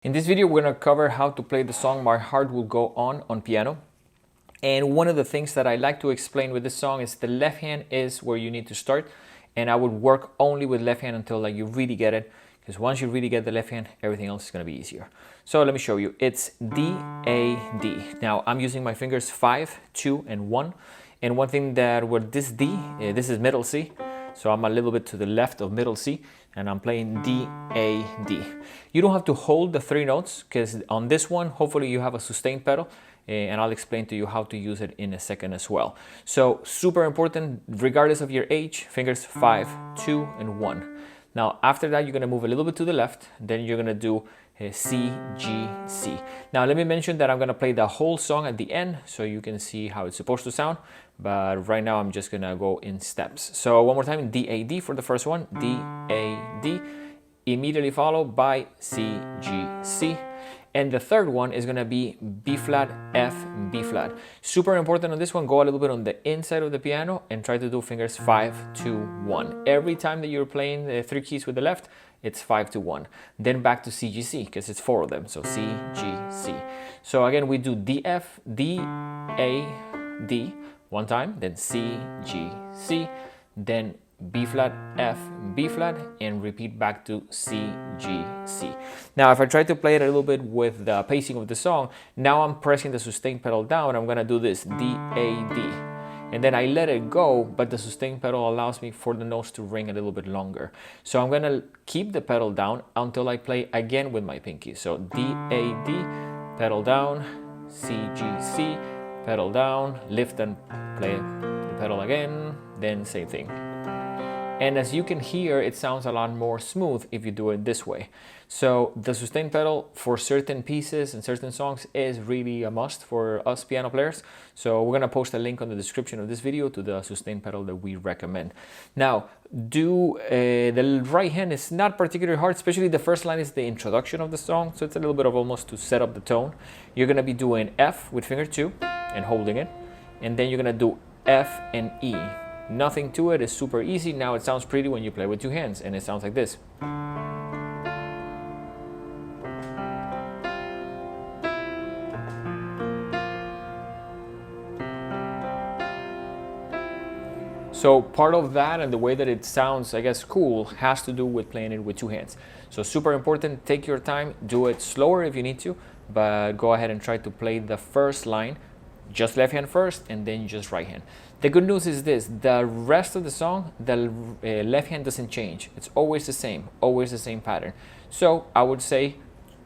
In this video, we're going to cover how to play the song My Heart Will Go On piano. And one of the things that I like to explain with this song is the left hand is where you need to start. And I would work only with left hand until you really get it. Because once you really get the left hand, everything else is going to be easier. So let me show you. It's D, A, D. Now I'm using my fingers 5, 2, and 1. And one thing that with this D, this is middle C. So I'm a little bit to the left of middle C, and I'm playing D, A, D. You don't have to hold the 3 notes, because on this one, hopefully you have a sustain pedal, and I'll explain to you how to use it in a second as well. So super important, regardless of your age, fingers 5, 2, and 1. Now after that, you're going to move a little bit to the left, then you're going to do C, G, C. Now let me mention that I'm going to play the whole song at the end so you can see how it's supposed to sound, but right now I'm just going to go in steps. So one more time, D, A, D for the first one, D, A, D, immediately followed by C, G, C. And the third one is going to be B flat, F, B flat. Super important on this one, go a little bit on the inside of the piano and try to do fingers 5, 2, 1. Every time that you're playing the 3 keys with the left, it's 5 to 1. Then back to C, G, C, because it's 4 of them. So C, G, C. So again, we do D, F, D, A, D one time, then C, G, C, then B flat, F, B flat, and repeat back to C, G, C. Now, if I try to play it a little bit with the pacing of the song, now I'm pressing the sustain pedal down. I'm gonna do this, D, A, D. And then I let it go, but the sustain pedal allows me for the notes to ring a little bit longer. So I'm gonna keep the pedal down until I play again with my pinky. So D, A, D, pedal down, C, G, C, pedal down, lift and play the pedal again, then same thing. And as you can hear, it sounds a lot more smooth if you do it this way. So the sustain pedal for certain pieces and certain songs is really a must for us piano players. So we're gonna post a link on the description of this video to the sustain pedal that we recommend. Now, the right hand is not particularly hard, especially the first line is the introduction of the song. So it's a little bit of almost to set up the tone. You're gonna be doing F with finger 2 and holding it. And then you're gonna do F and E. Nothing to it, is super easy. Now it sounds pretty when you play with 2 hands, and it sounds like this. So part of that and the way that it sounds, I guess, cool, has to do with playing it with 2 hands. So super important, take your time, do it slower if you need to, but go ahead and try to play the first line, just left hand first, and then just right hand. The good news is this, the rest of the song, the left hand doesn't change. It's always the same pattern. So I would say,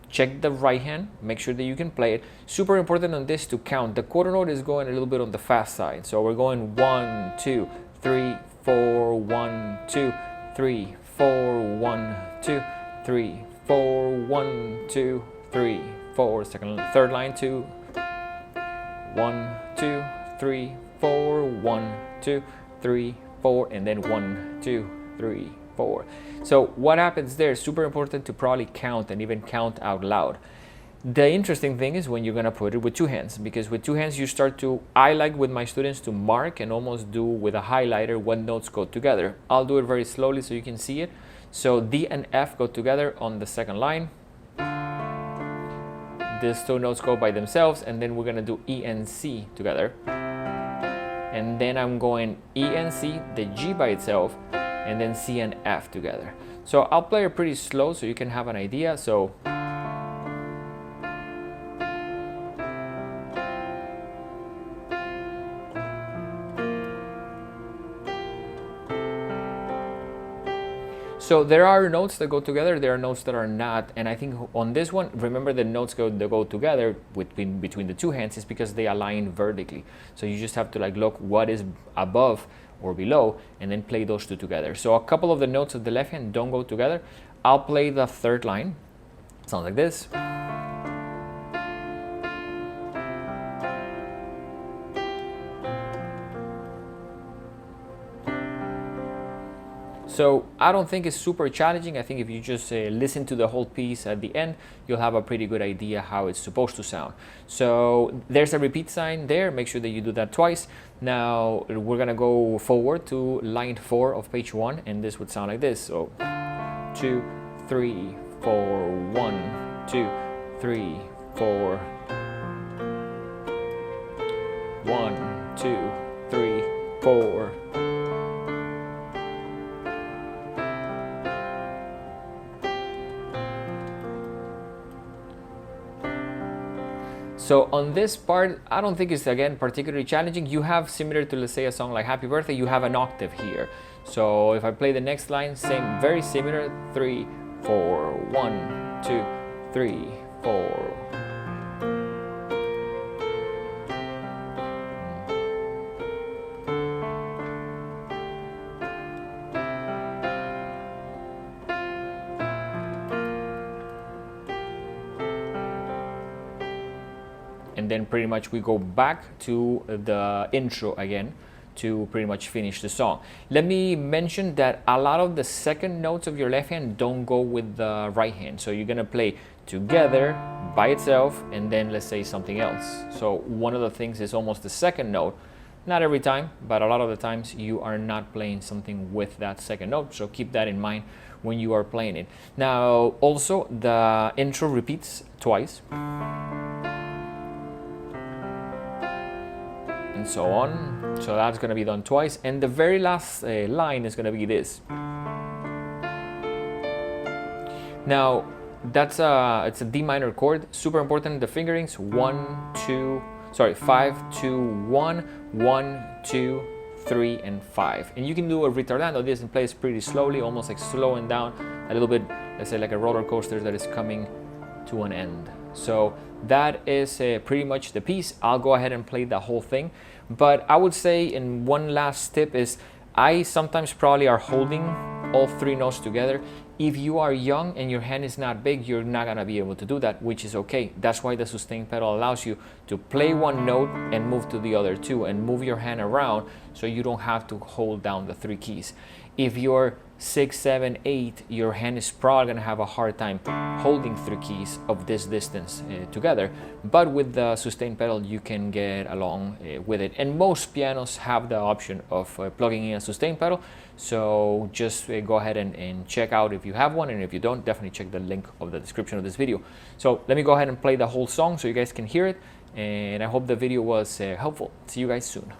check the right hand, make sure that you can play it. Super important on this to count. The quarter note is going a little bit on the fast side. So we're going 1, 2, 3, 4, 1, 2, 3, 4, 1, 2, 3, 4, 1, 2, 3, 4. Third line 2, 1, 2, 3, 4, 1, 2, 3, 4, and then 1, 2, 3, 4. So what happens there is super important to probably count and even count out loud. The interesting thing is when you're gonna put it with 2 hands, because with 2 hands you start to, I like with my students to mark and almost do with a highlighter what notes go together. I'll do it very slowly so you can see it. So D and F go together on the second line. These 2 notes go by themselves, and then we're gonna do E and C together. And then I'm going E and C, the G by itself, and then C and F together. So I'll play it pretty slow so you can have an idea. So there are notes that go together, there are notes that are not, and I think on this one, remember the notes that go together between the 2 hands is because they align vertically. So you just have to look what is above or below and then play those 2 together. So a couple of the notes of the left hand don't go together. I'll play the third line. It sounds like this. So I don't think it's super challenging. I think if you just listen to the whole piece at the end, you'll have a pretty good idea how it's supposed to sound. So there's a repeat sign there. Make sure that you do that twice. Now we're gonna go forward to line 4 of page 1, and this would sound like this. So 2, 3, 4, 1, 2, 3, 4. 1, 2, 3, 4. So on this part, I don't think it's, again, particularly challenging. You have, similar to, let's say, a song like Happy Birthday, you have an octave here. So if I play the next line, same, very similar, 3, 4, 1, 2, 3, 4. And then pretty much we go back to the intro again to pretty much finish the song. Let me mention that a lot of the second notes of your left hand don't go with the right hand. So you're gonna play together by itself and then let's say something else. So one of the things is almost the second note. Not every time, but a lot of the times you are not playing something with that second note. So keep that in mind when you are playing it. Now also the intro repeats twice. And so on. So that's going to be done twice, and the very last line is going to be this. Now it's a D minor chord. Super important, the fingerings: 5, 2, 1, 1, 2, 3, and 5. And you can do a retardando this and play it pretty slowly, almost like slowing down a little bit. Let's say like a roller coaster that is coming to an end. So that is pretty much the piece. I'll go ahead and play the whole thing. But I would say, in one last tip is, I sometimes probably are holding all 3 notes together. If you are young and your hand is not big, you're not gonna be able to do that, which is okay. That's why the sustain pedal allows you to play one note and move to the other 2 and move your hand around so you don't have to hold down the 3 keys. If you're 6, 7, 8, your hand is probably gonna have a hard time holding 3 keys of this distance together. But with the sustain pedal, you can get along with it. And most pianos have the option of plugging in a sustain pedal. So just go ahead and check out if you have one, and if you don't, definitely check the link of the description of this video. So let me go ahead and play the whole song so you guys can hear it. And I hope the video was helpful. See you guys soon.